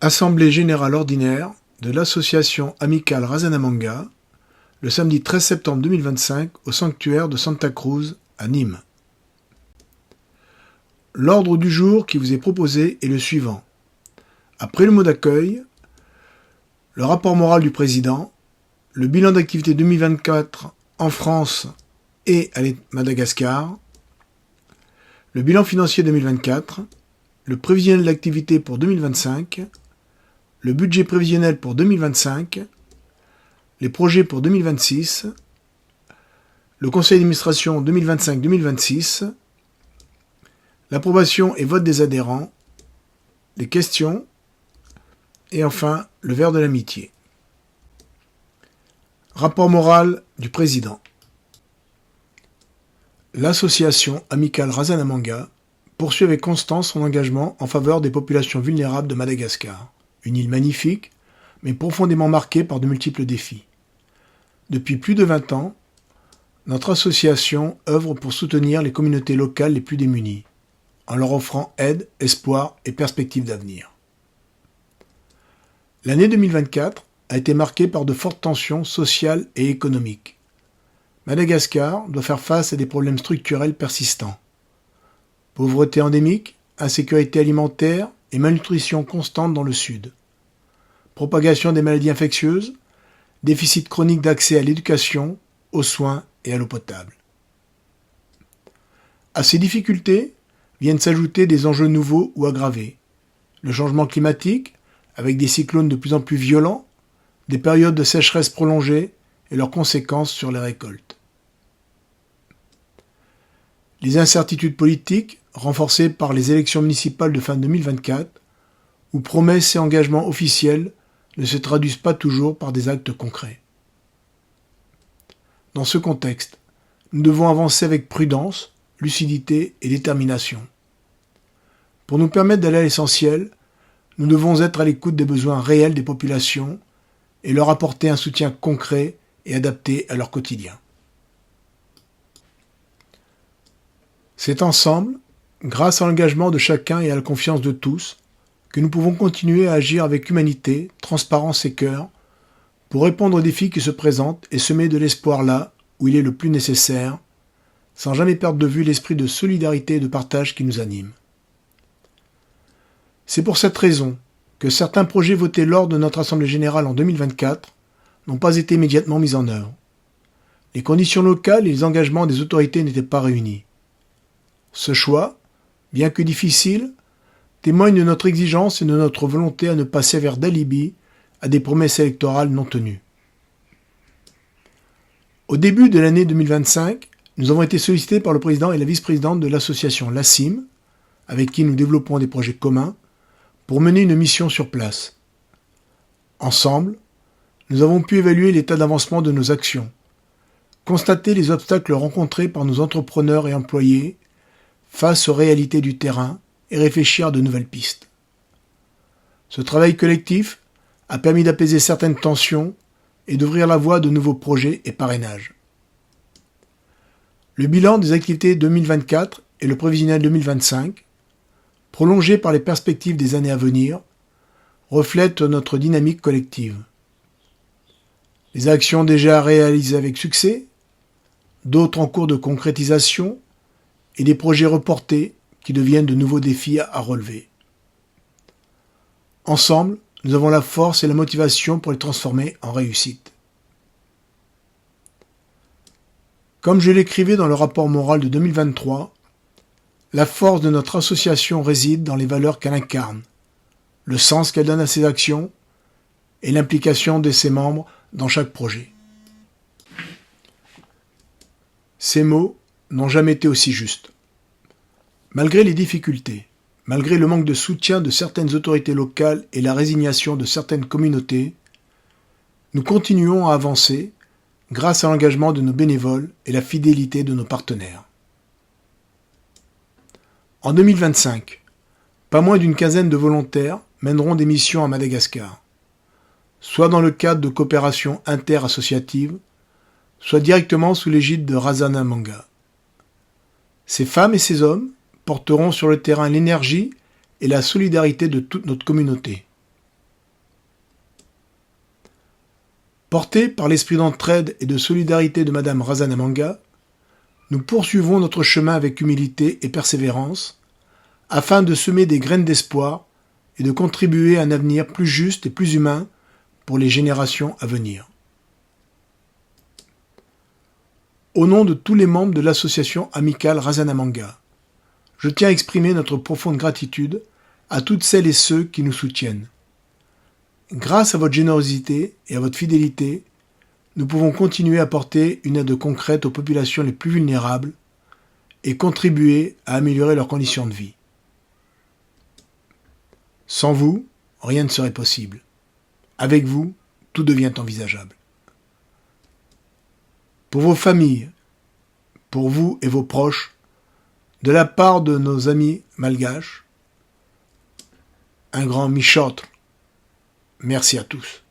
Assemblée générale ordinaire de l'association amicale Razanamanga, le samedi 13 septembre 2025 au sanctuaire de Santa Cruz à Nîmes. L'ordre du jour qui vous est proposé est le suivant. Après le mot d'accueil, le rapport moral du président, le bilan d'activité 2024 en France et à Madagascar, le bilan financier 2024, le prévisionnel d'activité pour 2025, le budget prévisionnel pour 2025, les projets pour 2026, le conseil d'administration 2025-2026, l'approbation et vote des adhérents, les questions, et enfin le verre de l'amitié. Rapport moral du président. L'association amicale Razanamanga poursuit avec constance son engagement en faveur des populations vulnérables de Madagascar, une île magnifique, mais profondément marquée par de multiples défis. Depuis plus de 20 ans, notre association œuvre pour soutenir les communautés locales les plus démunies, en leur offrant aide, espoir et perspectives d'avenir. L'année 2024 a été marquée par de fortes tensions sociales et économiques. Madagascar doit faire face à des problèmes structurels persistants. Pauvreté endémique, insécurité alimentaire et malnutrition constante dans le sud. Propagation des maladies infectieuses, déficit chronique d'accès à l'éducation, aux soins et à l'eau potable. À ces difficultés viennent s'ajouter des enjeux nouveaux ou aggravés. Le changement climatique, avec des cyclones de plus en plus violents, des périodes de sécheresse prolongées et leurs conséquences sur les récoltes. Les incertitudes politiques, renforcées par les élections municipales de fin 2024, où promesses et engagements officiels ne se traduisent pas toujours par des actes concrets. Dans ce contexte, nous devons avancer avec prudence, lucidité et détermination. Pour nous permettre d'aller à l'essentiel, nous devons être à l'écoute des besoins réels des populations et leur apporter un soutien concret et adapté à leur quotidien. C'est ensemble, grâce à l'engagement de chacun et à la confiance de tous, que nous pouvons continuer à agir avec humanité, transparence et cœur pour répondre aux défis qui se présentent et semer de l'espoir là où il est le plus nécessaire, sans jamais perdre de vue l'esprit de solidarité et de partage qui nous anime. C'est pour cette raison que certains projets votés lors de notre Assemblée générale en 2024 n'ont pas été immédiatement mis en œuvre. Les conditions locales et les engagements des autorités n'étaient pas réunis. Ce choix, bien que difficile, témoigne de notre exigence et de notre volonté à ne pas servir d'alibi à des promesses électorales non tenues. Au début de l'année 2025, nous avons été sollicités par le président et la vice-présidente de l'association LACIM, avec qui nous développons des projets communs, pour mener une mission sur place. Ensemble, nous avons pu évaluer l'état d'avancement de nos actions, constater les obstacles rencontrés par nos entrepreneurs et employés face aux réalités du terrain et réfléchir à de nouvelles pistes. Ce travail collectif a permis d'apaiser certaines tensions et d'ouvrir la voie à de nouveaux projets et parrainages. Le bilan des activités 2024 et le prévisionnel 2025, prolongé par les perspectives des années à venir, reflètent notre dynamique collective. Les actions déjà réalisées avec succès, d'autres en cours de concrétisation et des projets reportés qui deviennent de nouveaux défis à relever. Ensemble, nous avons la force et la motivation pour les transformer en réussite. Comme je l'écrivais dans le rapport moral de 2023, la force de notre association réside dans les valeurs qu'elle incarne, le sens qu'elle donne à ses actions et l'implication de ses membres dans chaque projet. Ces mots n'ont jamais été aussi justes. Malgré les difficultés, malgré le manque de soutien de certaines autorités locales et la résignation de certaines communautés, nous continuons à avancer grâce à l'engagement de nos bénévoles et la fidélité de nos partenaires. En 2025, pas moins d'une quinzaine de volontaires mèneront des missions à Madagascar, soit dans le cadre de coopérations inter-associatives, soit directement sous l'égide de Razanamanga. Ces femmes et ces hommes porteront sur le terrain l'énergie et la solidarité de toute notre communauté. Portés par l'esprit d'entraide et de solidarité de Madame Razanamanga, nous poursuivons notre chemin avec humilité et persévérance, afin de semer des graines d'espoir et de contribuer à un avenir plus juste et plus humain pour les générations à venir. Au nom de tous les membres de l'association amicale Razanamanga, je tiens à exprimer notre profonde gratitude à toutes celles et ceux qui nous soutiennent. Grâce à votre générosité et à votre fidélité, nous pouvons continuer à apporter une aide concrète aux populations les plus vulnérables et contribuer à améliorer leurs conditions de vie. Sans vous, rien ne serait possible. Avec vous, tout devient envisageable. Pour vos familles, pour vous et vos proches, de la part de nos amis malgaches, un grand michotre. Merci à tous.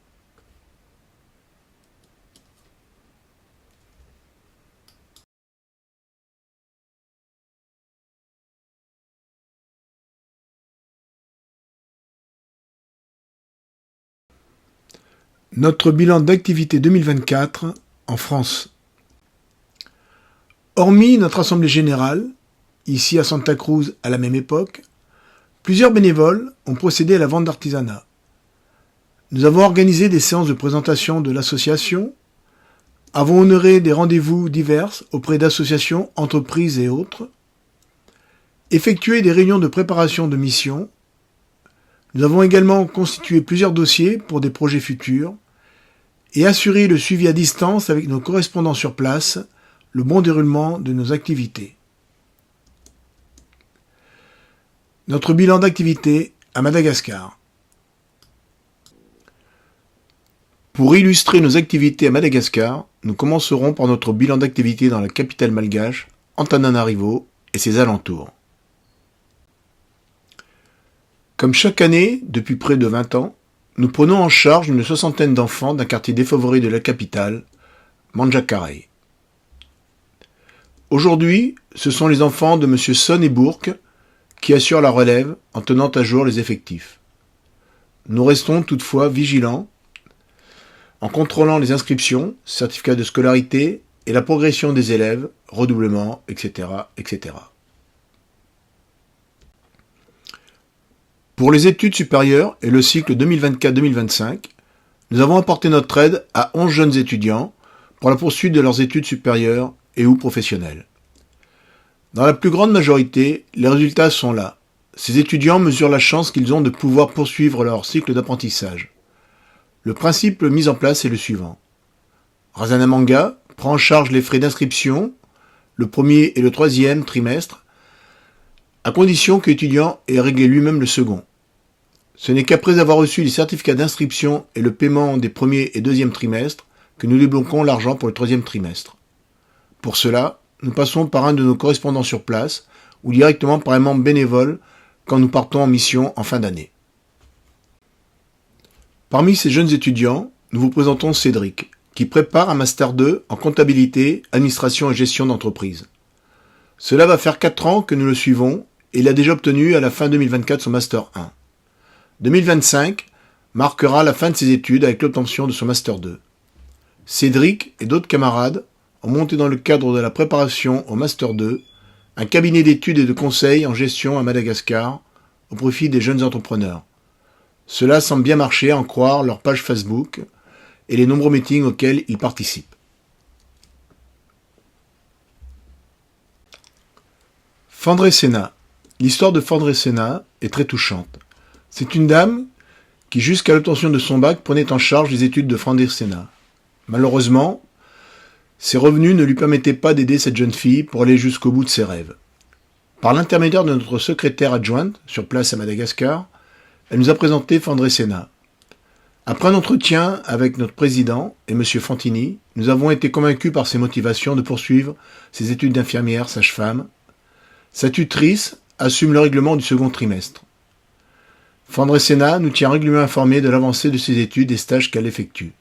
Notre bilan d'activité 2024 en France. Hormis notre assemblée générale, ici à Santa Cruz à la même époque, plusieurs bénévoles ont procédé à la vente d'artisanat. Nous avons organisé des séances de présentation de l'association, avons honoré des rendez-vous divers auprès d'associations, entreprises et autres, effectué des réunions de préparation de missions. Nous avons également constitué plusieurs dossiers pour des projets futurs et assuré le suivi à distance avec nos correspondants sur place, le bon déroulement de nos activités. Notre bilan d'activité à Madagascar. Pour illustrer nos activités à Madagascar, nous commencerons par notre bilan d'activité dans la capitale malgache, Antananarivo et ses alentours. Comme chaque année, depuis près de 20 ans, nous prenons en charge une soixantaine d'enfants d'un quartier défavorisé de la capitale, Manjakaray. Aujourd'hui, ce sont les enfants de M. Son et Bourque qui assurent la relève en tenant à jour les effectifs. Nous restons toutefois vigilants en contrôlant les inscriptions, certificats de scolarité et la progression des élèves, redoublement, etc., etc. Pour les études supérieures et le cycle 2024-2025, nous avons apporté notre aide à 11 jeunes étudiants pour la poursuite de leurs études supérieures et ou professionnelles. Dans la plus grande majorité, les résultats sont là. Ces étudiants mesurent la chance qu'ils ont de pouvoir poursuivre leur cycle d'apprentissage. Le principe mis en place est le suivant. Razanamanga prend en charge les frais d'inscription, le premier et le troisième trimestre, à condition que l'étudiant ait réglé lui-même le second. Ce n'est qu'après avoir reçu les certificats d'inscription et le paiement des premiers et deuxièmes trimestres que nous débloquons l'argent pour le troisième trimestre. Pour cela, nous passons par un de nos correspondants sur place ou directement par un membre bénévole quand nous partons en mission en fin d'année. Parmi ces jeunes étudiants, nous vous présentons Cédric, qui prépare un Master 2 en comptabilité, administration et gestion d'entreprise. Cela va faire 4 ans que nous le suivons et il a déjà obtenu à la fin 2024 son Master 1. 2025 marquera la fin de ses études avec l'obtention de son Master 2. Cédric et d'autres camarades ont monté dans le cadre de la préparation au Master 2 un cabinet d'études et de conseils en gestion à Madagascar au profit des jeunes entrepreneurs. Cela semble bien marcher à en croire leur page Facebook et les nombreux meetings auxquels ils participent. Fandré-Sena. L'histoire de Fandré-Sena est très touchante. C'est une dame qui, jusqu'à l'obtention de son bac, prenait en charge les études de Fandré-Sena. Malheureusement, ses revenus ne lui permettaient pas d'aider cette jeune fille pour aller jusqu'au bout de ses rêves. Par l'intermédiaire de notre secrétaire adjointe, sur place à Madagascar, elle nous a présenté Fandré-Sena. Après un entretien avec notre président et M. Fantini, nous avons été convaincus par ses motivations de poursuivre ses études d'infirmière sage-femme. Sa tutrice assume le règlement du second trimestre. Fandré-Sena nous tient régulièrement informés de l'avancée de ses études et stages qu'elle effectue.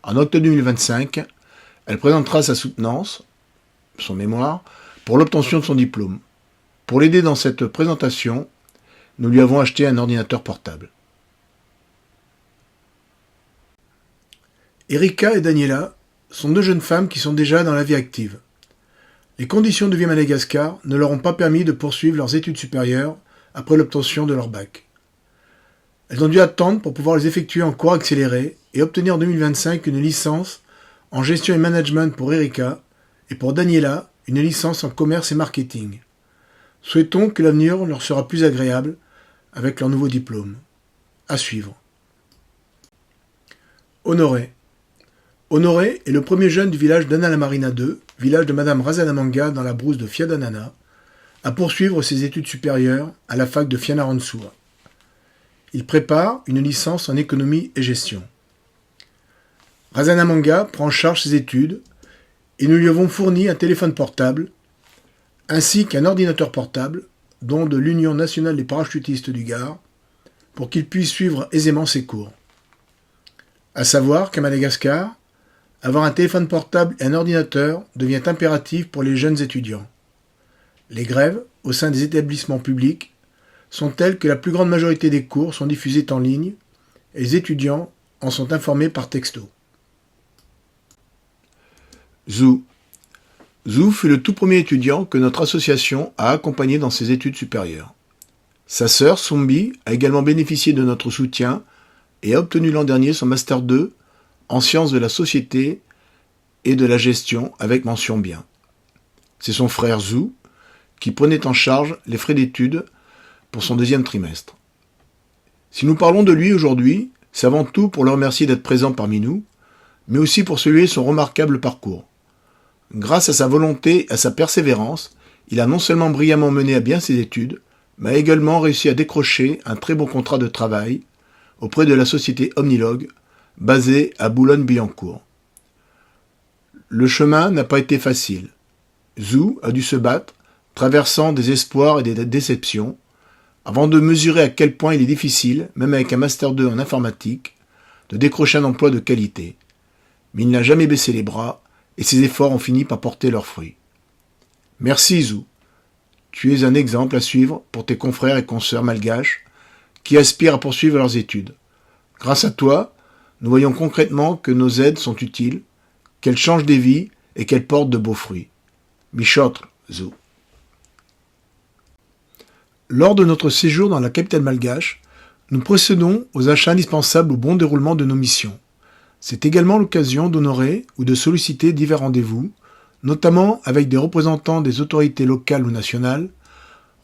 En octobre 2025, elle présentera sa soutenance, son mémoire, pour l'obtention de son diplôme. Pour l'aider dans cette présentation, nous lui avons acheté un ordinateur portable. Erika et Daniela sont deux jeunes femmes qui sont déjà dans la vie active. Les conditions de vie à Madagascar ne leur ont pas permis de poursuivre leurs études supérieures après l'obtention de leur bac. Elles ont dû attendre pour pouvoir les effectuer en cours accéléré et obtenir en 2025 une licence en gestion et management pour Erika et pour Daniela une licence en commerce et marketing. Souhaitons que l'avenir leur sera plus agréable avec leur nouveau diplôme. À suivre. Honoré. Honoré est le premier jeune du village d'Analamarina 2, village de Madame Razanamanga dans la brousse de Fiadanana, à poursuivre ses études supérieures à la fac de Fianarantsoa. Il prépare une licence en économie et gestion. Razanamanga prend en charge ses études et nous lui avons fourni un téléphone portable ainsi qu'un ordinateur portable, don de l'Union nationale des parachutistes du Gard, pour qu'il puisse suivre aisément ses cours. À savoir qu'à Madagascar, avoir un téléphone portable et un ordinateur devient impératif pour les jeunes étudiants. Les grèves, au sein des établissements publics, sont telles que la plus grande majorité des cours sont diffusés en ligne et les étudiants en sont informés par texto. Zou. Zou fut le tout premier étudiant que notre association a accompagné dans ses études supérieures. Sa sœur, Sombi, a également bénéficié de notre soutien et a obtenu l'an dernier son Master 2 en sciences de la société et de la gestion avec mention bien. C'est son frère Zou qui prenait en charge les frais d'études pour son deuxième trimestre. Si nous parlons de lui aujourd'hui, c'est avant tout pour le remercier d'être présent parmi nous, mais aussi pour saluer son remarquable parcours. Grâce à sa volonté et à sa persévérance, il a non seulement brillamment mené à bien ses études, mais a également réussi à décrocher un très bon contrat de travail auprès de la société Omnilog, basée à Boulogne-Billancourt. Le chemin n'a pas été facile. Zou a dû se battre, traversant des espoirs et des déceptions, avant de mesurer à quel point il est difficile, même avec un Master 2 en informatique, de décrocher un emploi de qualité. Mais il n'a jamais baissé les bras, et ses efforts ont fini par porter leurs fruits. Merci Zou. Tu es un exemple à suivre pour tes confrères et consoeurs malgaches qui aspirent à poursuivre leurs études. Grâce à toi, nous voyons concrètement que nos aides sont utiles, qu'elles changent des vies et qu'elles portent de beaux fruits. Michotre, Zou. Lors de notre séjour dans la capitale malgache, nous procédons aux achats indispensables au bon déroulement de nos missions. C'est également l'occasion d'honorer ou de solliciter divers rendez-vous, notamment avec des représentants des autorités locales ou nationales,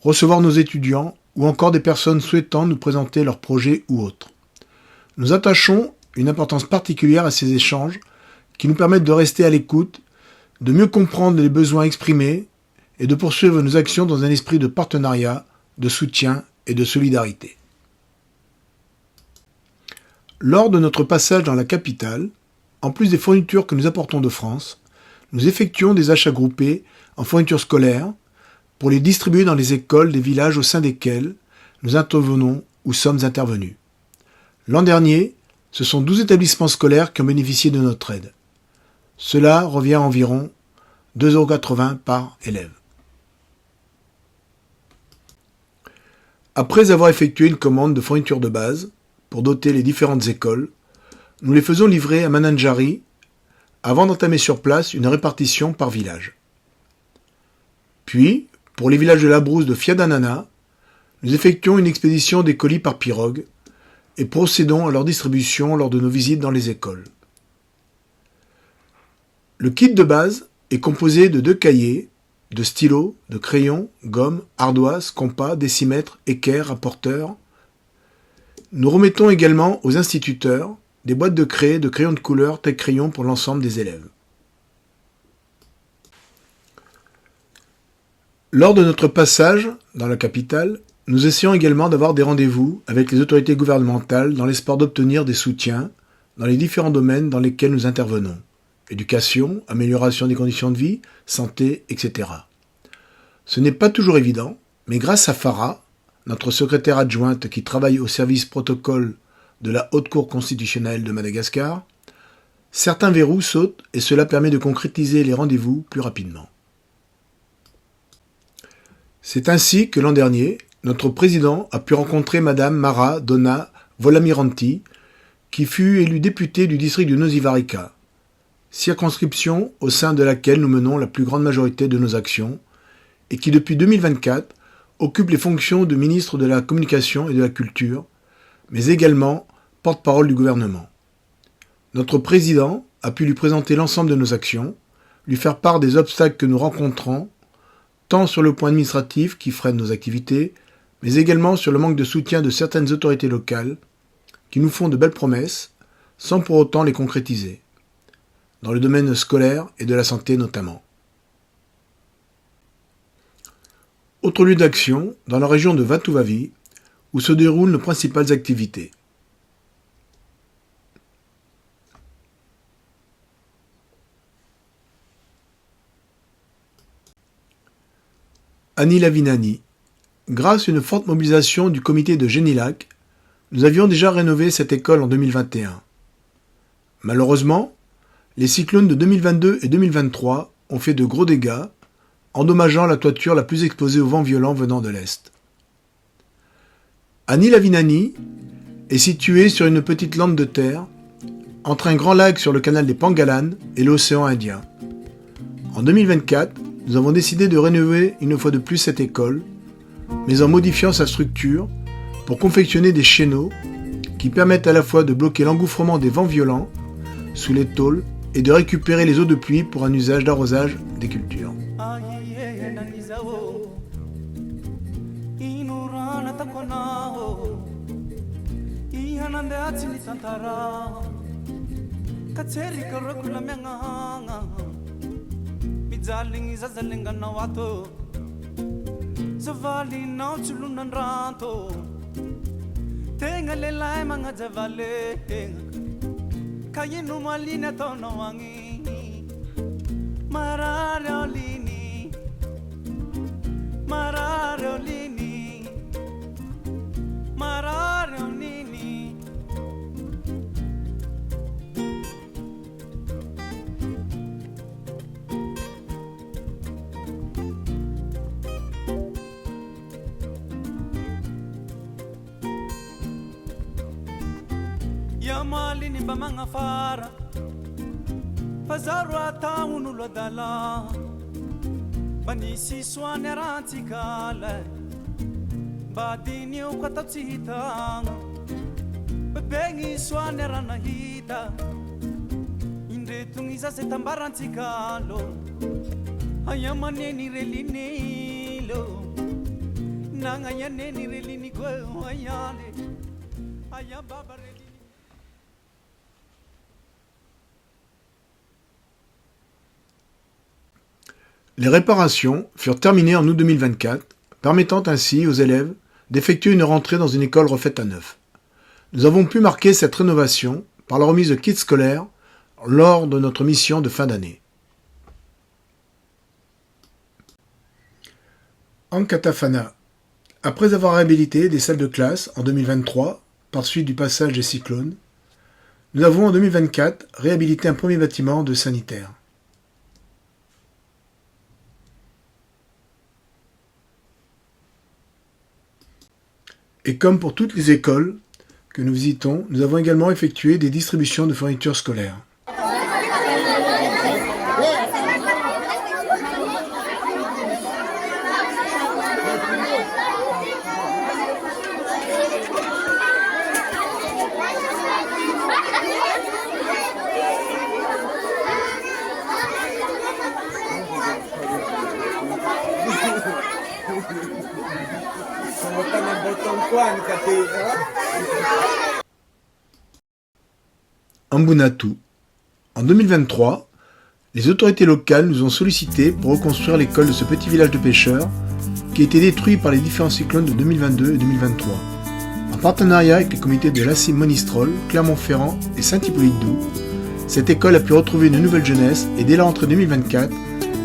recevoir nos étudiants ou encore des personnes souhaitant nous présenter leurs projets ou autres. Nous attachons une importance particulière à ces échanges qui nous permettent de rester à l'écoute, de mieux comprendre les besoins exprimés et de poursuivre nos actions dans un esprit de partenariat, de soutien et de solidarité. Lors de notre passage dans la capitale, en plus des fournitures que nous apportons de France, nous effectuons des achats groupés en fournitures scolaires pour les distribuer dans les écoles des villages au sein desquels nous intervenons ou sommes intervenus. L'an dernier, ce sont 12 établissements scolaires qui ont bénéficié de notre aide. Cela revient à environ 2,80 € par élève. Après avoir effectué une commande de fournitures de base, pour doter les différentes écoles, nous les faisons livrer à Mananjari avant d'entamer sur place une répartition par village. Puis, pour les villages de la brousse de Fiadanana, nous effectuons une expédition des colis par pirogue et procédons à leur distribution lors de nos visites dans les écoles. Le kit de base est composé de 2 cahiers, de stylos, de crayons, gommes, ardoises, compas, décimètres, équerres, rapporteurs. Nous remettons également aux instituteurs des boîtes de craie, de crayons de couleur, tels crayons pour l'ensemble des élèves. Lors de notre passage dans la capitale, nous essayons également d'avoir des rendez-vous avec les autorités gouvernementales dans l'espoir d'obtenir des soutiens dans les différents domaines dans lesquels nous intervenons. Éducation, amélioration des conditions de vie, santé, etc. Ce n'est pas toujours évident, mais grâce à Farah, notre secrétaire adjointe qui travaille au service protocole de la Haute Cour constitutionnelle de Madagascar, certains verrous sautent et cela permet de concrétiser les rendez-vous plus rapidement. C'est ainsi que l'an dernier, notre président a pu rencontrer Madame Mara Donna Volamiranti, qui fut élu député du district de Nosy-Varika, circonscription au sein de laquelle nous menons la plus grande majorité de nos actions, et qui depuis 2024 occupe les fonctions de ministre de la Communication et de la Culture, mais également porte-parole du gouvernement. Notre président a pu lui présenter l'ensemble de nos actions, lui faire part des obstacles que nous rencontrons, tant sur le point administratif qui freine nos activités, mais également sur le manque de soutien de certaines autorités locales qui nous font de belles promesses sans pour autant les concrétiser, dans le domaine scolaire et de la santé notamment. Autre lieu d'action, dans la région de Vatuvavy, où se déroulent nos principales activités. Annie Lavinani. Grâce à une forte mobilisation du comité de Génilac, nous avions déjà rénové cette école en 2021. Malheureusement, les cyclones de 2022 et 2023 ont fait de gros dégâts, endommageant la toiture la plus exposée aux vents violents venant de l'Est. Annie Lavinani est située sur une petite lande de terre, entre un grand lac sur le canal des Pengalan et l'océan Indien. En 2024, nous avons décidé de rénover une fois de plus cette école, mais en modifiant sa structure pour confectionner des chéneaux qui permettent à la fois de bloquer l'engouffrement des vents violents sous les tôles et de récupérer les eaux de pluie pour un usage d'arrosage des cultures. Zavali nao chulunan ranto Tenga lelai mga zavale Kayinu malina tono wangi Marare olini Marare olini Marare olini Yamalini ba mga fara Pazarwa taun ulodala Banisi swane rantikale Badini ukatapsihitang Bebengi swane ranahita Inde tungiza se tambarantikalo Ayamane ni relini lo Nangayane ni relini kwe ayale Ayababa relini. Les réparations furent terminées en août 2024, permettant ainsi aux élèves d'effectuer une rentrée dans une école refaite à neuf. Nous avons pu marquer cette rénovation par la remise de kits scolaires lors de notre mission de fin d'année. Ankatafana. Après avoir réhabilité des salles de classe en 2023, par suite du passage des cyclones, nous avons en 2024 réhabilité un premier bâtiment de sanitaire. Et comme pour toutes les écoles que nous visitons, nous avons également effectué des distributions de fournitures scolaires. Ambunatu. En 2023, les autorités locales nous ont sollicité pour reconstruire l'école de ce petit village de pêcheurs qui a été détruit par les différents cyclones de 2022 et 2023. En partenariat avec les comités de Lassim Monistrol, Clermont-Ferrand et Saint-Hippolyte-Doux, cette école a pu retrouver une nouvelle jeunesse et dès la rentrée 2024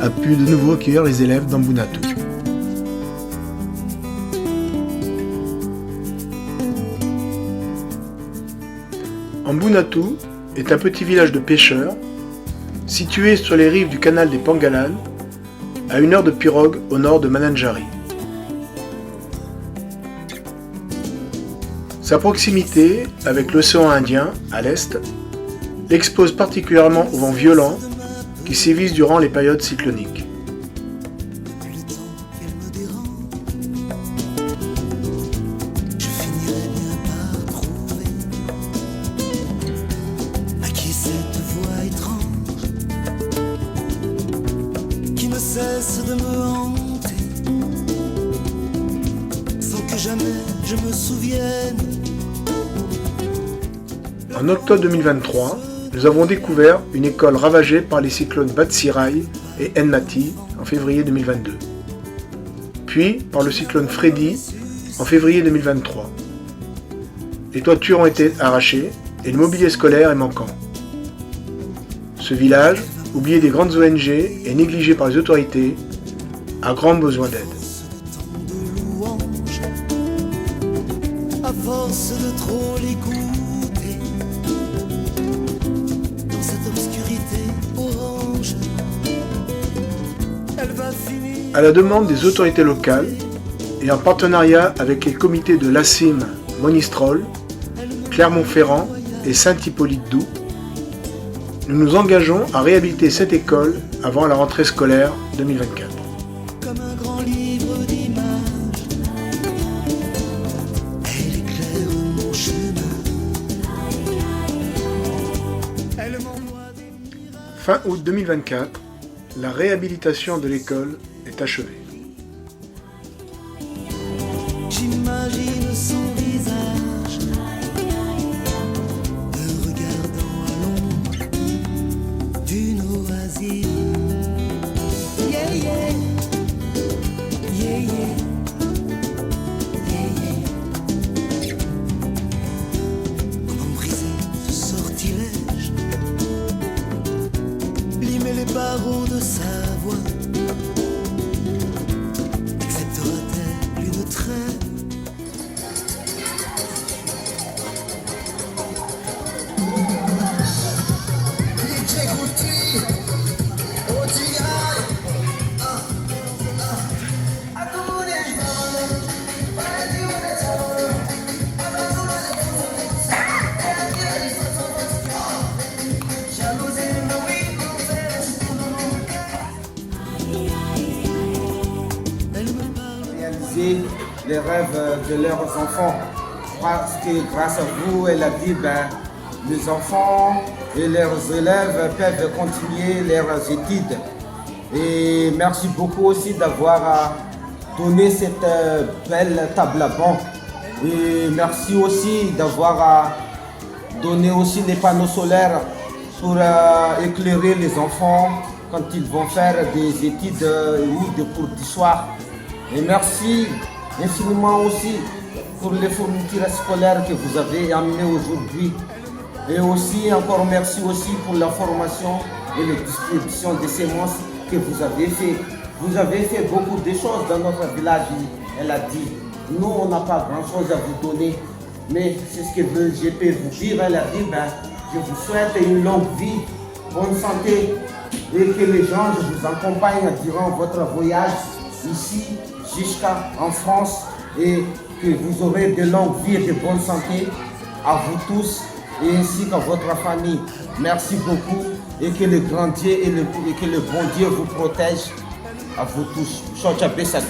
a pu de nouveau accueillir les élèves d'Ambunatu. Ambunatu est un petit village de pêcheurs situé sur les rives du canal des Pengalan, à 1 heure de pirogue au nord de Mananjari. Sa proximité avec l'océan Indien, à l'est, l'expose particulièrement aux vents violents qui sévissent durant les périodes cycloniques. Cesse de me hanter sans que jamais je me souvienne. En octobre 2023, nous avons découvert une école ravagée par les cyclones Batsirai et Enmati en février 2022, puis par le cyclone Freddy en février 2023. Les toitures ont été arrachées et le mobilier scolaire est manquant. Ce village, oublié des grandes ONG et négligé par les autorités, a grand besoin d'aide. À force de trop l'écouter, dans cette obscurité orange, elle va finir. À la demande des autorités locales et en partenariat avec les comités de l'ACIM Monistrol, Clermont-Ferrand et Saint-Hippolyte-Doux, nous nous engageons à réhabiliter cette école avant la rentrée scolaire 2024. Comme un grand livre d'images, elle éclaire mon chemin. Elle m'envoie des mirages. Fin août 2024, la réhabilitation de l'école est achevée. J'imagine son visage, me regardant à l'ombre d'une oasis. Yeah, yeah. Yeah, yeah. Yeah, yeah. Comment briser ce sortilège, limer les barreaux de sa voix. Acceptera-t-elle une trêve? Réaliser les rêves de leurs enfants. Parce que grâce à vous, elle a dit, les enfants et leurs élèves peuvent continuer leurs études. Et merci beaucoup aussi d'avoir donné cette belle table à banc. Et merci aussi d'avoir donné aussi les panneaux solaires pour éclairer les enfants quand ils vont faire des études ou des cours d'histoire. Et merci infiniment aussi pour les fournitures scolaires que vous avez amenées aujourd'hui. Et aussi, encore merci aussi pour la formation et la distribution des semences que vous avez fait. Vous avez fait beaucoup de choses dans notre village, elle a dit. Nous, on n'a pas grand-chose à vous donner, mais c'est ce que je peux vous dire. Elle a dit, je vous souhaite une longue vie, bonne santé, et que les gens vous accompagnent durant votre voyage ici jusqu'en France, et que vous aurez de longues vies et de bonne santé à vous tous et ainsi qu'à votre famille. Merci beaucoup et que le grand Dieu et que le bon Dieu vous protège à vous tous. Chocha Bessak.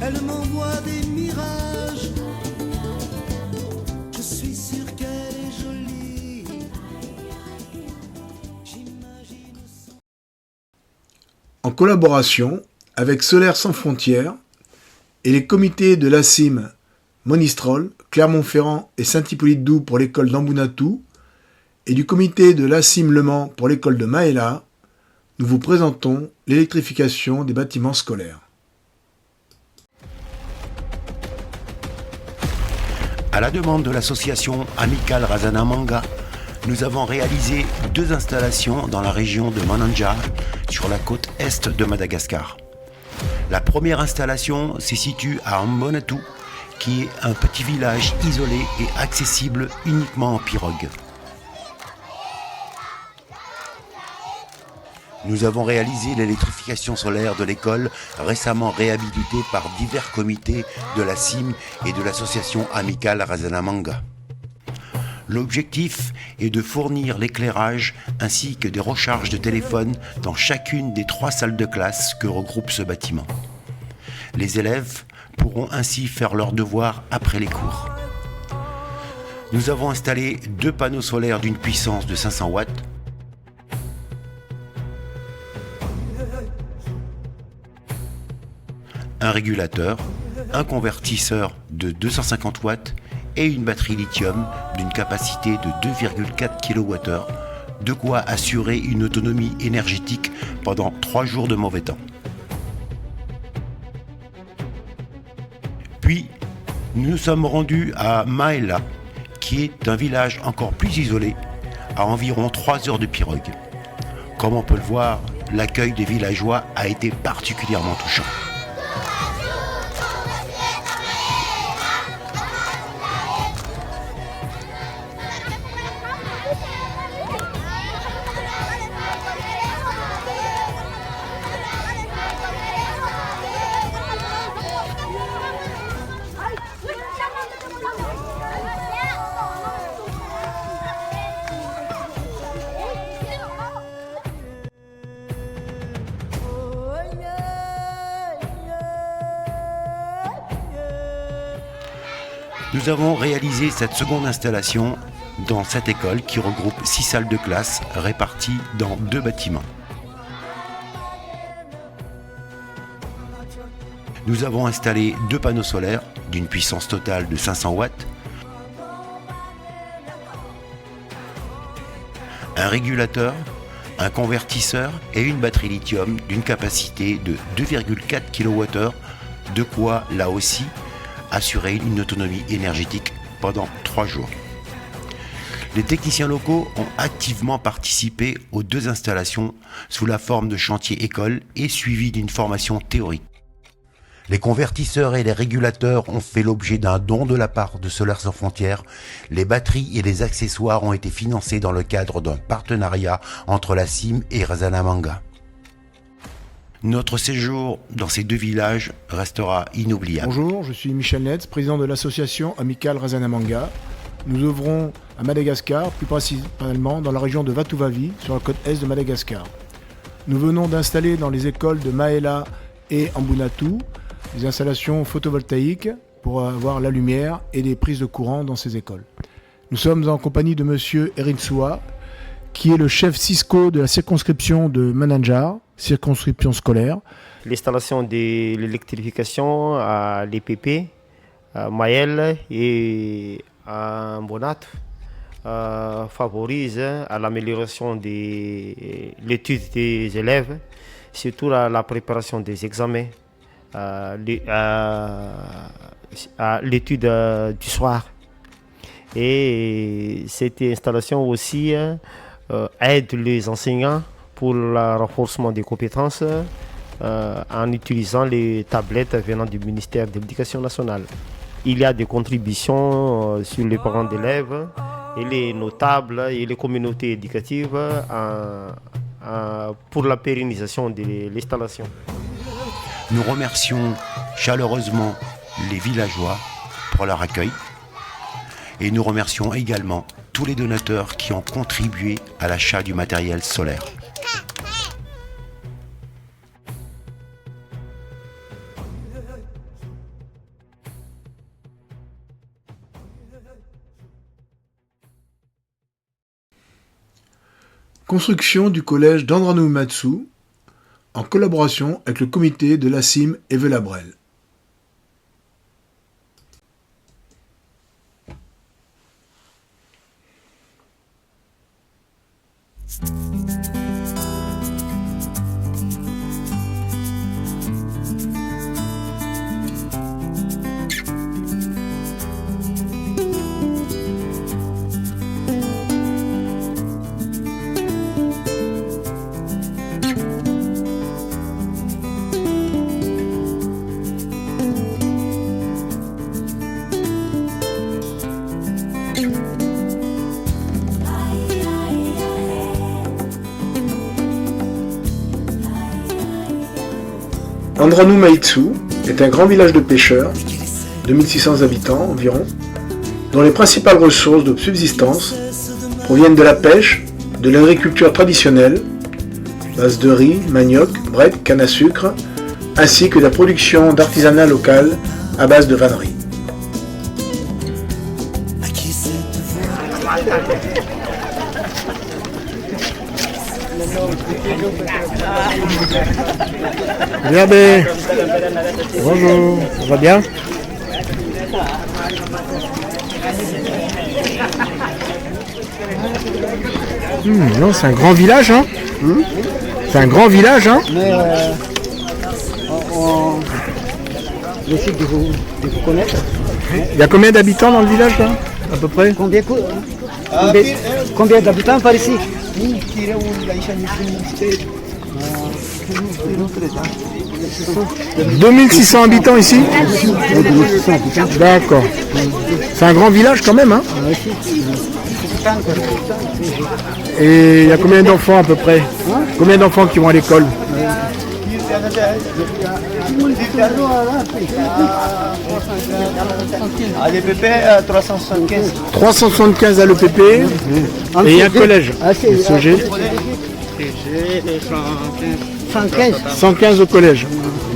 Elle m'envoie des mirages. Je suis sûr qu'elle est jolie. J'imagine son... En collaboration avec Solaire Sans Frontières et les comités de l'ACIM Monistrol, Clermont-Ferrand et Saint-Hippolyte-Doux pour l'école d'Ambounatou et du comité de l'ACIM Le Mans pour l'école de Maëla, nous vous présentons l'électrification des bâtiments scolaires. À la demande de l'association Amicale Razana Manga, nous avons réalisé 2 installations dans la région de Mananja, sur la côte est de Madagascar. La première installation se situe à Ambounatou qui est un petit village isolé et accessible uniquement en pirogue. Nous avons réalisé l'électrification solaire de l'école, récemment réhabilitée par divers comités de la CIM et de l'association amicale Razanamanga. L'objectif est de fournir l'éclairage ainsi que des recharges de téléphone dans chacune des 3 salles de classe que regroupe ce bâtiment. Les élèves pourront ainsi faire leurs devoirs après les cours. Nous avons installé 2 panneaux solaires d'une puissance de 500 watts, un régulateur, un convertisseur de 250 watts et une batterie lithium d'une capacité de 2,4 kWh, de quoi assurer une autonomie énergétique pendant 3 jours de mauvais temps. Puis, nous nous sommes rendus à Maela, qui est un village encore plus isolé, à environ 3 heures de pirogue. Comme on peut le voir, l'accueil des villageois a été particulièrement touchant. Nous avons réalisé cette seconde installation dans cette école qui regroupe 6 salles de classe réparties dans 2 bâtiments. Nous avons installé 2 panneaux solaires d'une puissance totale de 500 watts, un régulateur, un convertisseur et une batterie lithium d'une capacité de 2,4 kWh, de quoi là aussi assurer une autonomie énergétique pendant 3 jours. Les techniciens locaux ont activement participé aux 2 installations sous la forme de chantier école et suivi d'une formation théorique. Les convertisseurs et les régulateurs ont fait l'objet d'un don de la part de Solaire sans frontières. Les batteries et les accessoires ont été financés dans le cadre d'un partenariat entre la CIM et Razanamanga. Notre séjour dans ces 2 villages restera inoubliable. Bonjour, je suis Michel Netz, président de l'association amicale Razanamanga. Nous œuvrons à Madagascar, plus principalement dans la région de Vatuvavi, sur la côte est de Madagascar. Nous venons d'installer dans les écoles de Maela et Ambunatu des installations photovoltaïques pour avoir la lumière et des prises de courant dans ces écoles. Nous sommes en compagnie de monsieur Erintsua, qui est le chef Cisco de la circonscription de Mananjar, circonscription scolaire. L'installation de l'électrification à l'EPP, à Maël et à Mbonat favorise à l'amélioration de l'étude des élèves, surtout la préparation des examens, à l'étude du soir. Et cette installation aussi aide les enseignants pour le renforcement des compétences en utilisant les tablettes venant du ministère de l'Éducation nationale. Il y a des contributions sur les parents d'élèves et les notables et les communautés éducatives pour la pérennisation de l'installation. Nous remercions chaleureusement les villageois pour leur accueil et nous remercions également tous les donateurs qui ont contribué à l'achat du matériel solaire. Construction du collège d'Andranou-Matsu en collaboration avec le comité de l'ACIM et Velabrel. Andranu Maitsu est un grand village de pêcheurs, 2600 habitants environ, dont les principales ressources de subsistance proviennent de la pêche, de l'agriculture traditionnelle, base de riz, manioc, bread, canne à sucre, ainsi que de la production d'artisanat local à base de vannerie. Regardez. Bonjour, ça va bien? Non, c'est un grand village, hein? C'est un grand village, hein? Mais on décide de vous connaître. Il y a combien d'habitants dans le village, là? À peu près? Combien d'habitants par ici? 2600 habitants ici? D'accord. C'est un grand village quand même, hein? Et il y a combien d'enfants à peu près? Combien d'enfants qui vont à l'école? À l'EPP, 375. 375 à l'EPP et il y a un collège. SEG. 115. 115 au collège.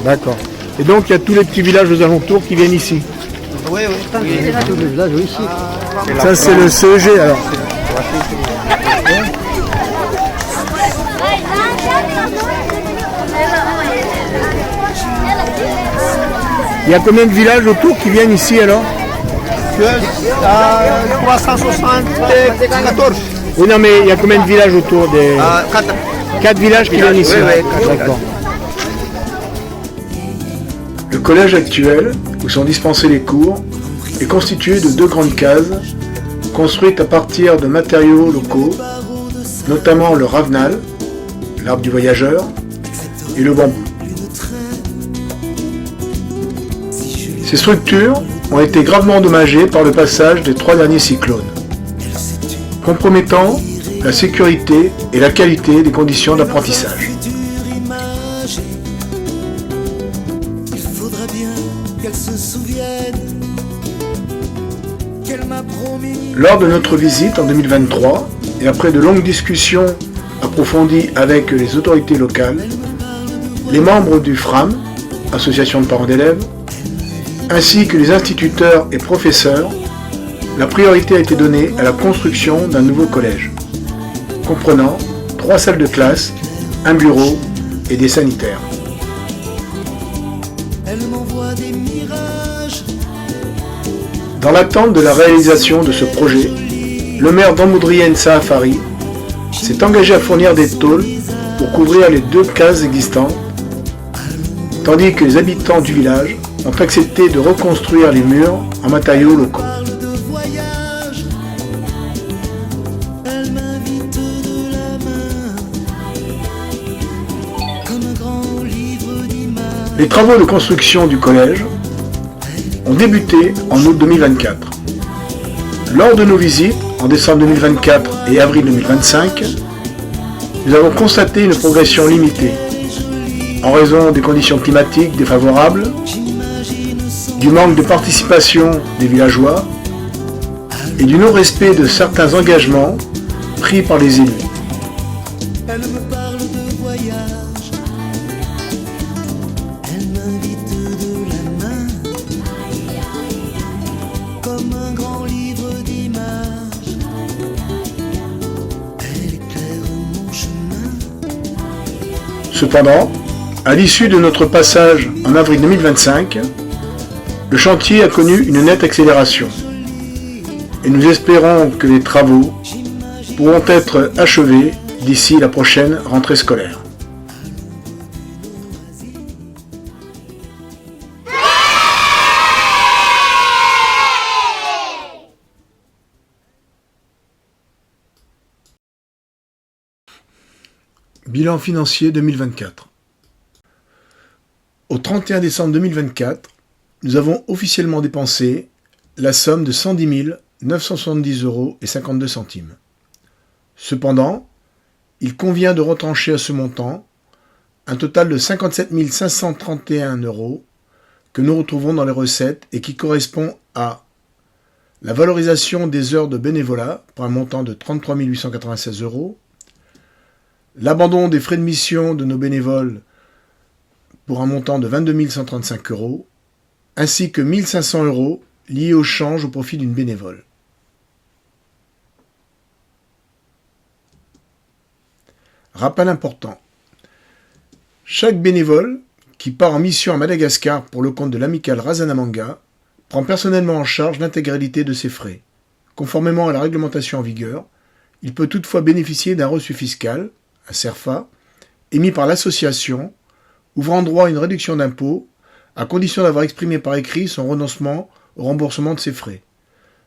D'accord. Et donc il y a tous les petits villages aux alentours qui viennent ici. Oui, oui. Tout le village, oui, ici. Ça c'est le CEG alors. Il y a combien de villages autour qui viennent ici alors? 374. Oui non mais il y a combien de villages autour des... 4 villages qui viennent ici. D'accord. Le collège actuel, où sont dispensés les cours, est constitué de 2 grandes cases, construites à partir de matériaux locaux, notamment le ravenal, l'arbre du voyageur, et le bambou. Ces structures ont été gravement endommagées par le passage des 3 derniers cyclones, compromettant la sécurité et la qualité des conditions d'apprentissage. Il faudra bien qu'elle se souvienne qu'elle m'a promis. Lors de notre visite en 2023, et après de longues discussions approfondies avec les autorités locales, les membres du FRAM, Association de parents d'élèves, ainsi que les instituteurs et professeurs, la priorité a été donnée à la construction d'un nouveau collège, comprenant 3 salles de classe, un bureau et des sanitaires. Elle m'envoie des mirages. Dans l'attente de la réalisation de ce projet, le maire d'Amoudrienne Saafari s'est engagé à fournir des tôles pour couvrir les 2 cases existantes, tandis que les habitants du village ont accepté de reconstruire les murs en matériaux locaux. De voyage. Elle m'invite de la main. Comme un grand livre d'images. Les travaux de construction du collège ont débuté en août 2024. Lors de nos visites en décembre 2024 et avril 2025, nous avons constaté une progression limitée en raison des conditions climatiques défavorables, du manque de participation des villageois et du non-respect de certains engagements pris par les élus. Elle me parle de voyage. Elle m'invite de la main. Comme un grand livre d'images. Elle éclaire mon chemin. Cependant, à l'issue de notre passage en avril 2025, le chantier a connu une nette accélération et nous espérons que les travaux pourront être achevés d'ici la prochaine rentrée scolaire. Bilan financier 2024. Au 31 décembre 2024, nous avons officiellement dépensé la somme de 110 970,52 €. Cependant, il convient de retrancher à ce montant un total de 57 531 € que nous retrouvons dans les recettes et qui correspond à la valorisation des heures de bénévolat pour un montant de 33 896 €, l'abandon des frais de mission de nos bénévoles pour un montant de 22 135 €, ainsi que 1 500 € liés au change au profit d'une bénévole. Rappel important. Chaque bénévole qui part en mission à Madagascar pour le compte de l'amicale Razanamanga prend personnellement en charge l'intégralité de ses frais. Conformément à la réglementation en vigueur, il peut toutefois bénéficier d'un reçu fiscal, un CERFA, émis par l'association, ouvrant droit à une réduction d'impôt, à condition d'avoir exprimé par écrit son renoncement au remboursement de ses frais.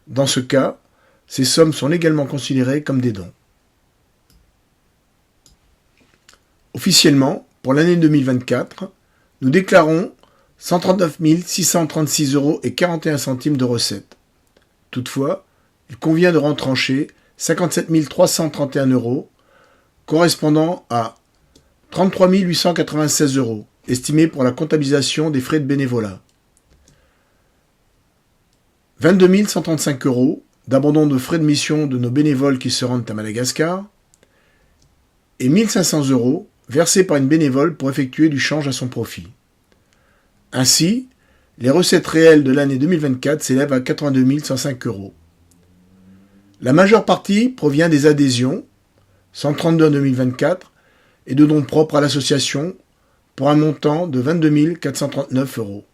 Dans ce cas, ces sommes sont également considérées comme des dons. Officiellement, pour l'année 2024, nous déclarons 139 636,41 € de recettes. Toutefois, il convient de retrancher 57 331 €, correspondant à 33 896 € estimés pour la comptabilisation des frais de bénévolat. 22 135 € d'abandon de frais de mission de nos bénévoles qui se rendent à Madagascar et 1 500 € versés par une bénévole pour effectuer du change à son profit. Ainsi, les recettes réelles de l'année 2024 s'élèvent à 82 105 €. La majeure partie provient des adhésions, 132 en 2024, et de dons propres à l'association pour un montant de 22 439 €,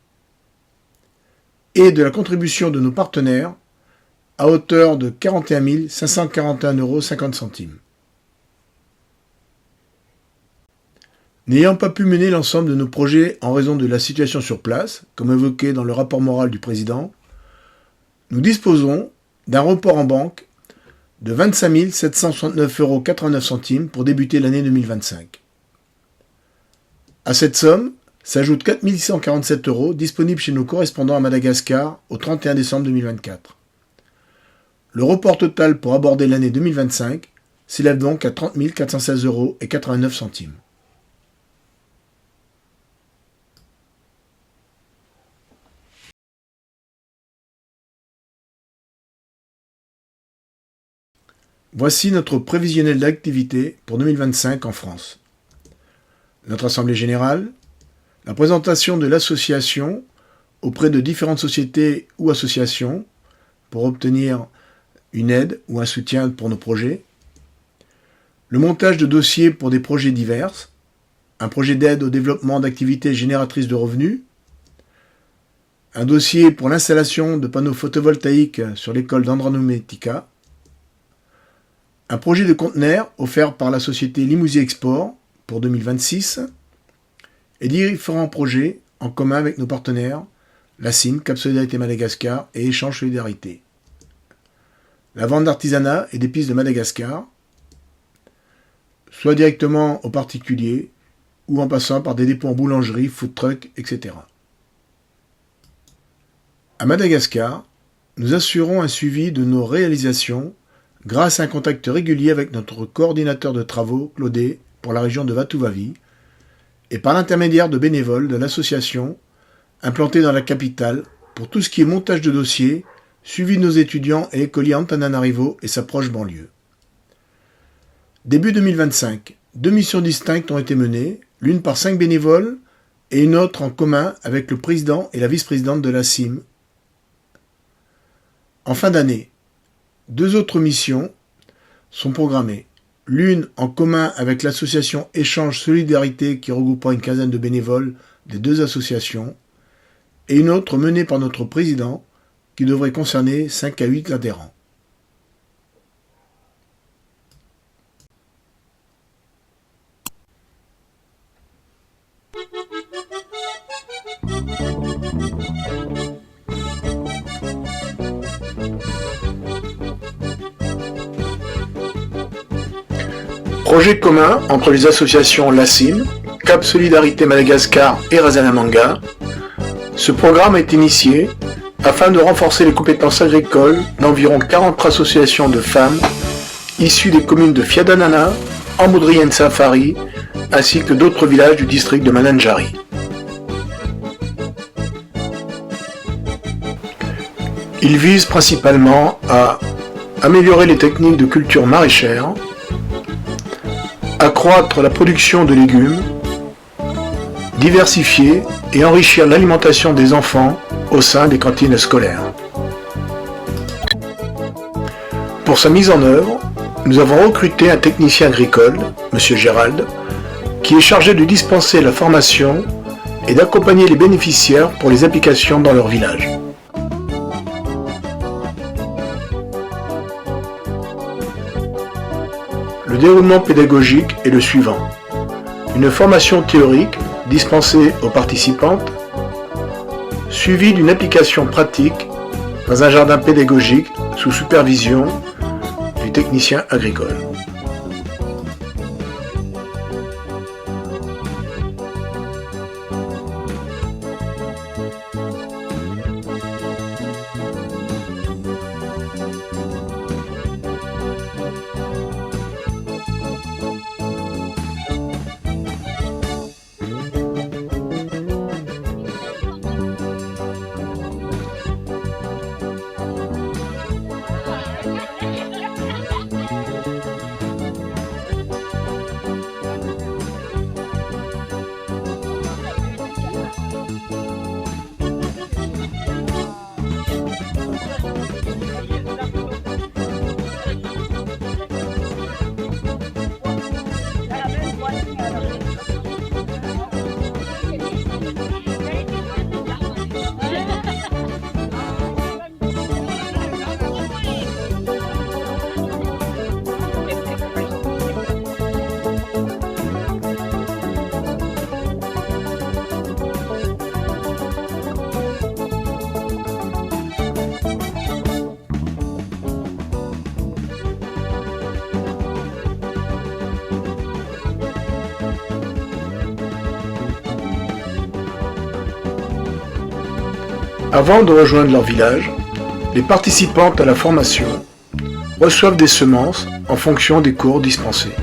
et de la contribution de nos partenaires à hauteur de 41 541,50 €. N'ayant pas pu mener l'ensemble de nos projets en raison de la situation sur place, comme évoqué dans le rapport moral du président, nous disposons d'un report en banque de 25 769,89 € pour débuter l'année 2025. À cette somme s'ajoutent 4 147 € disponibles chez nos correspondants à Madagascar au 31 décembre 2024. Le report total pour aborder l'année 2025 s'élève donc à 30 416,89 €. Voici notre prévisionnel d'activité pour 2025 en France. Notre Assemblée Générale, la présentation de l'association auprès de différentes sociétés ou associations pour obtenir une aide ou un soutien pour nos projets, le montage de dossiers pour des projets divers, un projet d'aide au développement d'activités génératrices de revenus, un dossier pour l'installation de panneaux photovoltaïques sur l'école d'Andranoumetika, un projet de conteneur offert par la société Limousin Export pour 2026 et différents projets en commun avec nos partenaires, la CIM, Cap Solidarité Madagascar et Échange Solidarité. La vente d'artisanat et d'épices de Madagascar, soit directement aux particuliers ou en passant par des dépôts en boulangerie, food truck, etc. À Madagascar, nous assurons un suivi de nos réalisations grâce à un contact régulier avec notre coordinateur de travaux, Claudé, pour la région de Vatouvavi, et par l'intermédiaire de bénévoles de l'association implantée dans la capitale pour tout ce qui est montage de dossiers, suivi de nos étudiants et écoliers à Antananarivo et sa proche banlieue. Début 2025, 2 missions distinctes ont été menées, l'une par 5 bénévoles et une autre en commun avec le président et la vice-présidente de la CIM. En fin d'année, 2 autres missions sont programmées. L'une en commun avec l'association Échange Solidarité qui regroupera une quinzaine de bénévoles des 2 associations, et une autre menée par notre président qui devrait concerner 5 à 8 adhérents. Projet commun entre les associations LACIM, Cap Solidarité Madagascar et Razanamanga. Ce programme est initié afin de renforcer les compétences agricoles d'environ 40 associations de femmes issues des communes de Fiadanana, Amboudrienne Safari, ainsi que d'autres villages du district de Mananjari. Il vise principalement à améliorer les techniques de culture maraîchère, accroître la production de légumes, diversifier et enrichir l'alimentation des enfants au sein des cantines scolaires. Pour sa mise en œuvre, nous avons recruté un technicien agricole, M. Gérald, qui est chargé de dispenser la formation et d'accompagner les bénéficiaires pour les applications dans leur village. Le déroulement pédagogique est le suivant. Une formation théorique dispensée aux participantes, suivie d'une application pratique dans un jardin pédagogique sous supervision du technicien agricole. Avant de rejoindre leur village, les participantes à la formation reçoivent des semences en fonction des cours dispensés.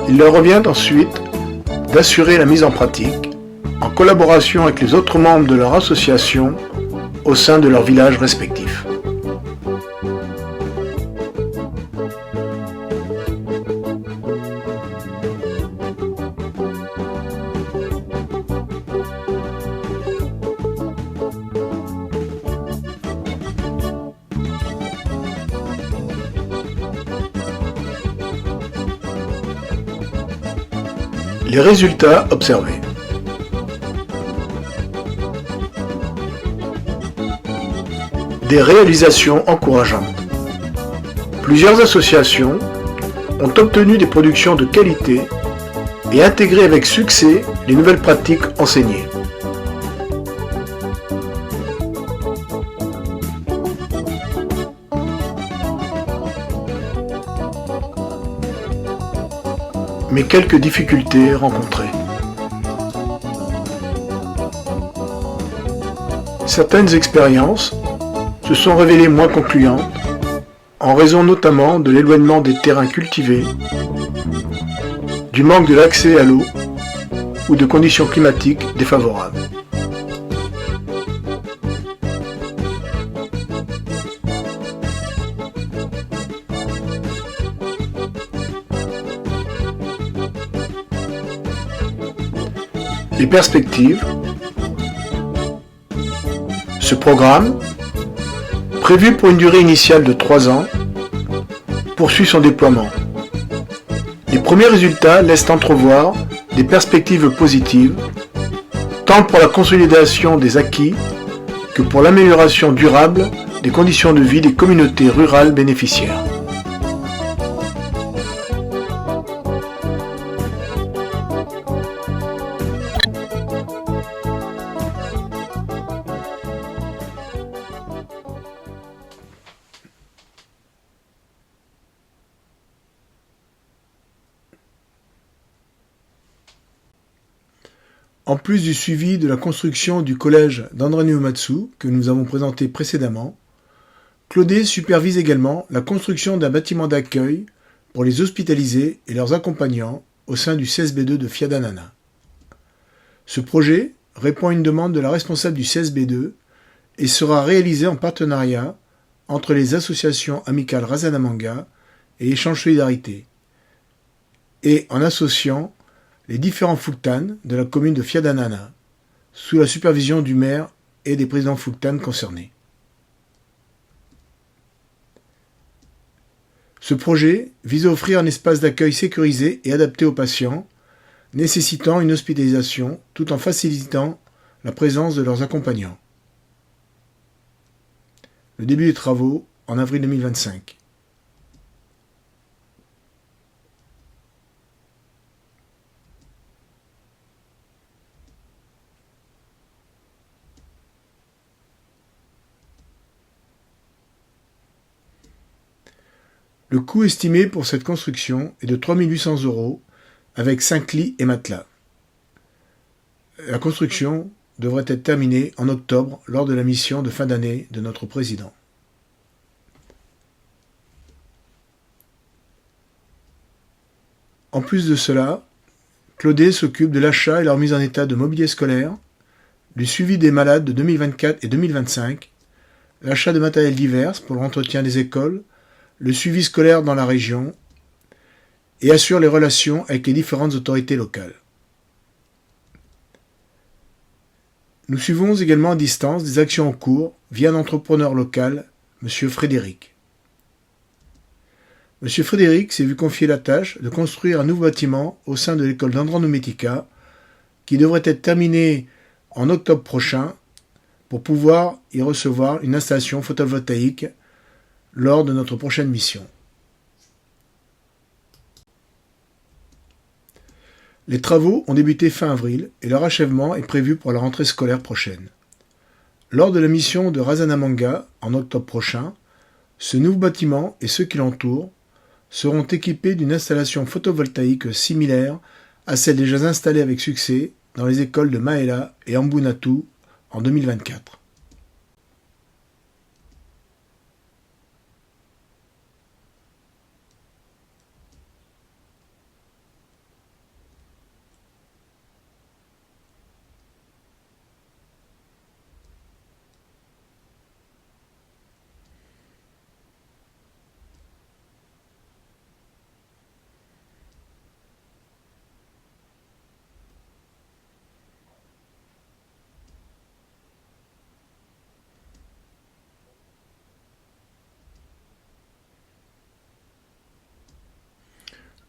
Il leur revient ensuite d'assurer la mise en pratique en collaboration avec les autres membres de leur association au sein de leur village respectif. Les résultats observés. Des réalisations encourageantes. Plusieurs associations ont obtenu des productions de qualité et intégré avec succès les nouvelles pratiques enseignées. Mais quelques difficultés rencontrées. Certaines expériences se sont révélées moins concluantes, en raison notamment de l'éloignement des terrains cultivés, du manque de l'accès à l'eau ou de conditions climatiques défavorables. Les perspectives. Ce programme, prévu pour une durée initiale de 3 ans, poursuit son déploiement. Les premiers résultats laissent entrevoir des perspectives positives, tant pour la consolidation des acquis que pour l'amélioration durable des conditions de vie des communautés rurales bénéficiaires. En plus du suivi de la construction du collège d'Andrani-Uematsu que nous avons présenté précédemment, Claudet supervise également la construction d'un bâtiment d'accueil pour les hospitalisés et leurs accompagnants au sein du CSB2 de Fiadanana. Ce projet répond à une demande de la responsable du CSB2 et sera réalisé en partenariat entre les associations amicales Razanamanga et Échange Solidarité, et en associant les différents Fultan de la commune de Fiadanana, sous la supervision du maire et des présidents Fultan concernés. Ce projet vise à offrir un espace d'accueil sécurisé et adapté aux patients, nécessitant une hospitalisation tout en facilitant la présence de leurs accompagnants. Le début des travaux en avril 2025. Le coût estimé pour cette construction est de 3 800 € avec 5 lits et matelas. La construction devrait être terminée en octobre lors de la mission de fin d'année de notre président. En plus de cela, Claudet s'occupe de l'achat et la remise en état de mobilier scolaire, du suivi des malades de 2024 et 2025, l'achat de matériel divers pour l'entretien des écoles, le suivi scolaire dans la région et assure les relations avec les différentes autorités locales. Nous suivons également à distance des actions en cours via un entrepreneur local, M. Frédéric. M. Frédéric s'est vu confier la tâche de construire un nouveau bâtiment au sein de l'école d'Andranomietica qui devrait être terminé en octobre prochain pour pouvoir y recevoir une installation photovoltaïque lors de notre prochaine mission. Les travaux ont débuté fin avril et leur achèvement est prévu pour la rentrée scolaire prochaine. Lors de la mission de Razanamanga en octobre prochain, ce nouveau bâtiment et ceux qui l'entourent seront équipés d'une installation photovoltaïque similaire à celle déjà installée avec succès dans les écoles de Maela et Ambunatu en 2024.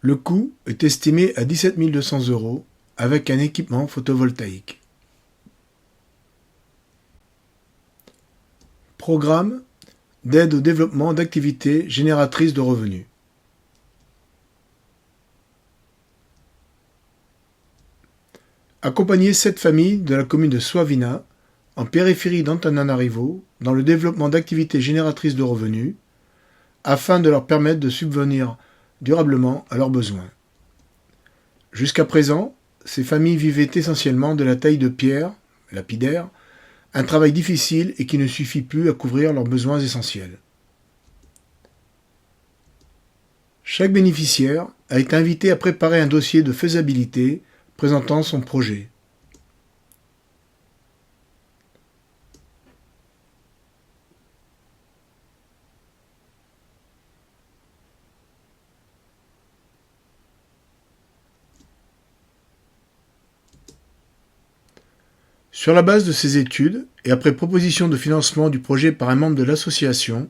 Le coût est estimé à 17 200 € avec un équipement photovoltaïque. Programme d'aide au développement d'activités génératrices de revenus. Accompagner 7 familles de la commune de Suavina, en périphérie d'Antananarivo, dans le développement d'activités génératrices de revenus, afin de leur permettre de subvenir durablement à leurs besoins. Jusqu'à présent, ces familles vivaient essentiellement de la taille de pierre, lapidaire, un travail difficile et qui ne suffit plus à couvrir leurs besoins essentiels. Chaque bénéficiaire a été invité à préparer un dossier de faisabilité présentant son projet. Sur la base de ces études, et après proposition de financement du projet par un membre de l'association,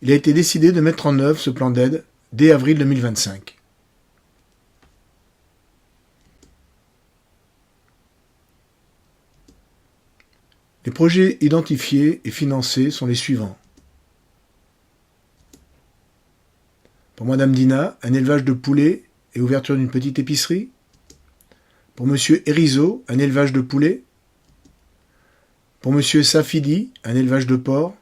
il a été décidé de mettre en œuvre ce plan d'aide dès avril 2025. Les projets identifiés et financés sont les suivants. Pour Madame Dina, un élevage de poulets et ouverture d'une petite épicerie. Pour Monsieur Erizo, un élevage de poulets. Pour Monsieur Safidi, un élevage de porcs.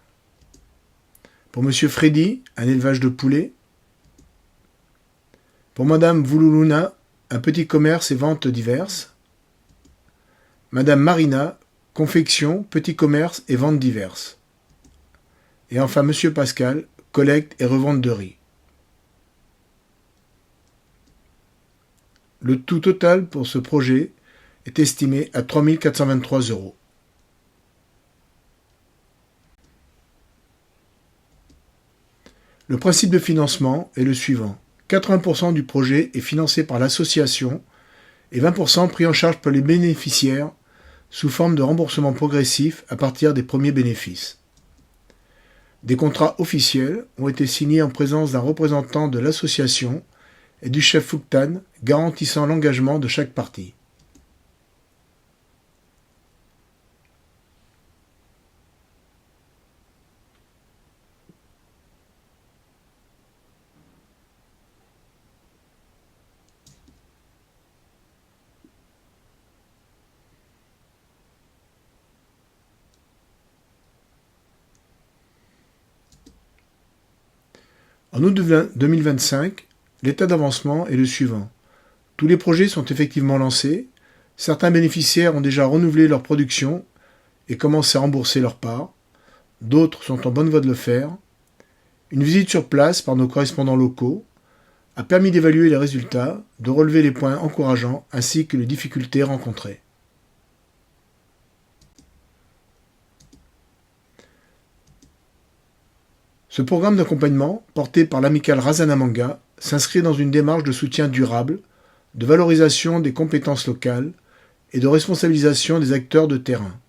Pour Monsieur Freddy, un élevage de poulets. Pour Madame Vouloulouna, un petit commerce et ventes diverses. Madame Marina, confection, petit commerce et ventes diverses. Et enfin Monsieur Pascal, collecte et revente de riz. Le tout total pour ce projet est estimé à 3 423 €. Le principe de financement est le suivant. 80% du projet est financé par l'association et 20% pris en charge par les bénéficiaires sous forme de remboursement progressif à partir des premiers bénéfices. Des contrats officiels ont été signés en présence d'un représentant de l'association et du chef Fouktan garantissant l'engagement de chaque partie. En août 2025, l'état d'avancement est le suivant. Tous les projets sont effectivement lancés, certains bénéficiaires ont déjà renouvelé leur production et commencent à rembourser leur part, d'autres sont en bonne voie de le faire. Une visite sur place par nos correspondants locaux a permis d'évaluer les résultats, de relever les points encourageants ainsi que les difficultés rencontrées. Ce programme d'accompagnement, porté par l'amicale Razana Manga, s'inscrit dans une démarche de soutien durable, de valorisation des compétences locales et de responsabilisation des acteurs de terrain.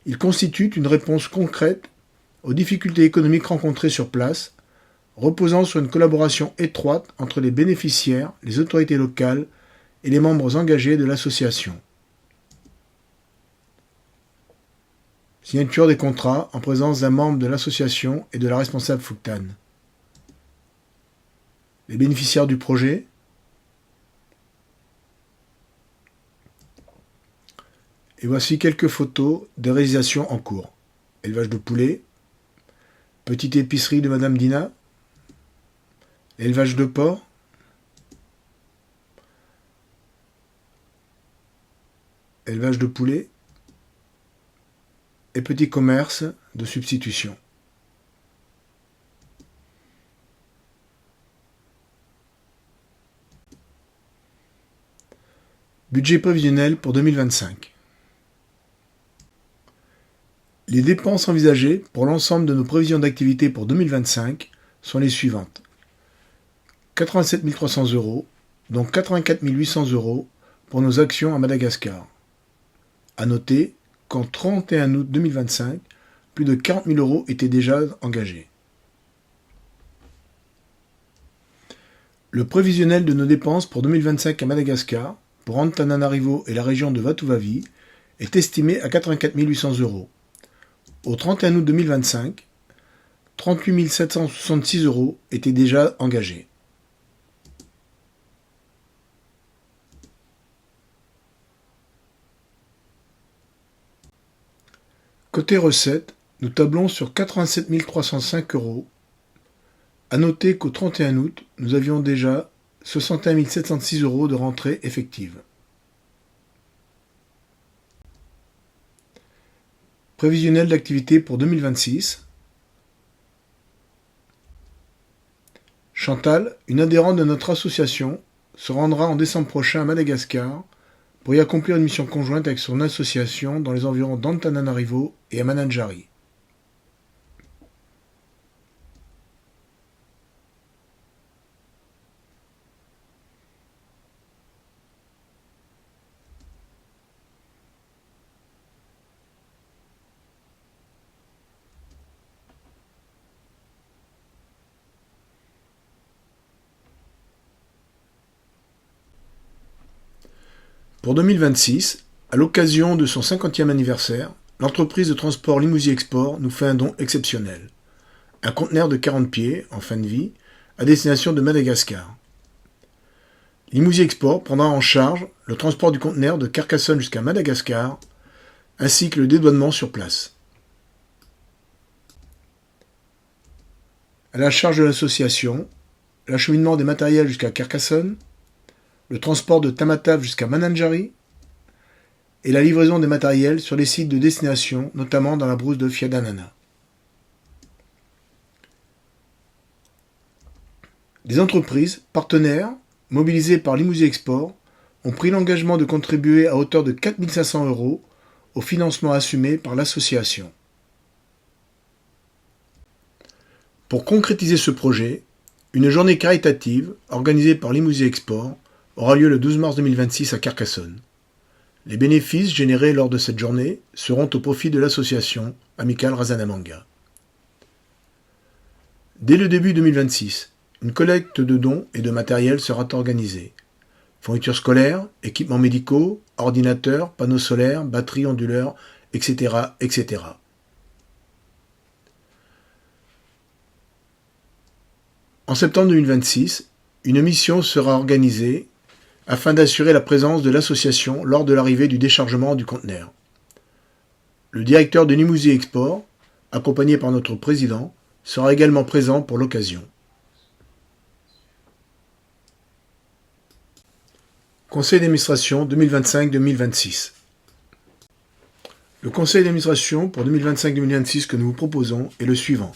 Il constitue une réponse concrète aux difficultés économiques rencontrées sur place, reposant sur une collaboration étroite entre les bénéficiaires, les autorités locales et les membres engagés de l'association. Signature des contrats en présence d'un membre de l'association et de la responsable Fouktan. Les bénéficiaires du projet. Et voici quelques photos des réalisations en cours. Élevage de poulets, petite épicerie de Madame Dina, élevage de porcs, élevage de poulets, et petit commerce de substitution. Budget prévisionnel pour 2025. Les dépenses envisagées pour l'ensemble de nos prévisions d'activité pour 2025 sont les suivantes. 87 300 €, dont 84 800 € pour nos actions à Madagascar. À noter qu'en 31 août 2025, plus de 40 000 € étaient déjà engagés. Le prévisionnel de nos dépenses pour 2025 à Madagascar, pour Antananarivo et la région de Vatuvavy, est estimé à 84 800 €. Au 31 août 2025, 38 766 € étaient déjà engagés. Côté recettes, nous tablons sur 87 305 €. À noter qu'au 31 août, nous avions déjà 61 706 € de rentrée effective. Prévisionnel d'activité pour 2026. Chantal, une adhérente de notre association, se rendra en décembre prochain à Madagascar pour y accomplir une mission conjointe avec son association dans les environs d'Antananarivo et à Mananjari. Pour 2026, à l'occasion de son 50e anniversaire, l'entreprise de transport Limousin Export nous fait un don exceptionnel. Un conteneur de 40 pieds, en fin de vie, à destination de Madagascar. Limousin Export prendra en charge le transport du conteneur de Carcassonne jusqu'à Madagascar, ainsi que le dédouanement sur place. À la charge de l'association, l'acheminement des matériels jusqu'à Carcassonne, le transport de Tamatave jusqu'à Mananjari et la livraison des matériels sur les sites de destination, notamment dans la brousse de Fiadanana. Des entreprises partenaires mobilisées par Limousin Export ont pris l'engagement de contribuer à hauteur de 4 500 € au financement assumé par l'association. Pour concrétiser ce projet, une journée caritative organisée par Limousin Export aura lieu le 12 mars 2026 à Carcassonne. Les bénéfices générés lors de cette journée seront au profit de l'association Amicale Razanamanga. Dès le début 2026, une collecte de dons et de matériel sera organisée. Fournitures scolaires, équipements médicaux, ordinateurs, panneaux solaires, batteries onduleurs, etc., etc. En septembre 2026, une mission sera organisée afin d'assurer la présence de l'association lors de l'arrivée du déchargement du conteneur. Le directeur de Limousin Export, accompagné par notre président, sera également présent pour l'occasion. Conseil d'administration 2025-2026. Le conseil d'administration pour 2025-2026 que nous vous proposons est le suivant.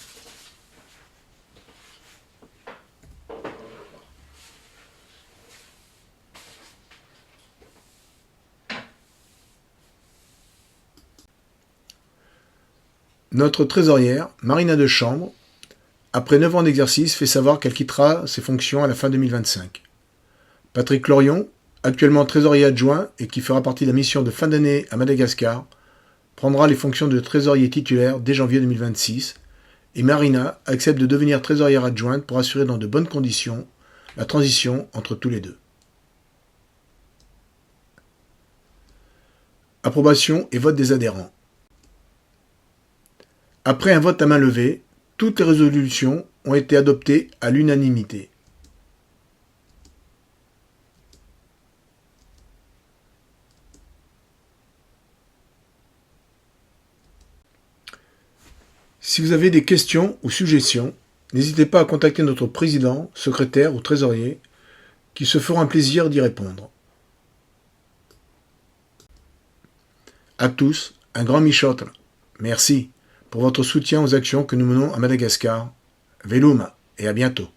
Notre trésorière, Marina de Chambre, après 9 ans d'exercice, fait savoir qu'elle quittera ses fonctions à la fin 2025. Patrick Lorion, actuellement trésorier adjoint et qui fera partie de la mission de fin d'année à Madagascar, prendra les fonctions de trésorier titulaire dès janvier 2026 et Marina accepte de devenir trésorière adjointe pour assurer dans de bonnes conditions la transition entre tous les deux. Approbation et vote des adhérents. Après un vote à main levée, toutes les résolutions ont été adoptées à l'unanimité. Si vous avez des questions ou suggestions, n'hésitez pas à contacter notre président, secrétaire ou trésorier, qui se fera un plaisir d'y répondre. À tous, un grand michotre. Merci pour votre soutien aux actions que nous menons à Madagascar. Veluma et à bientôt.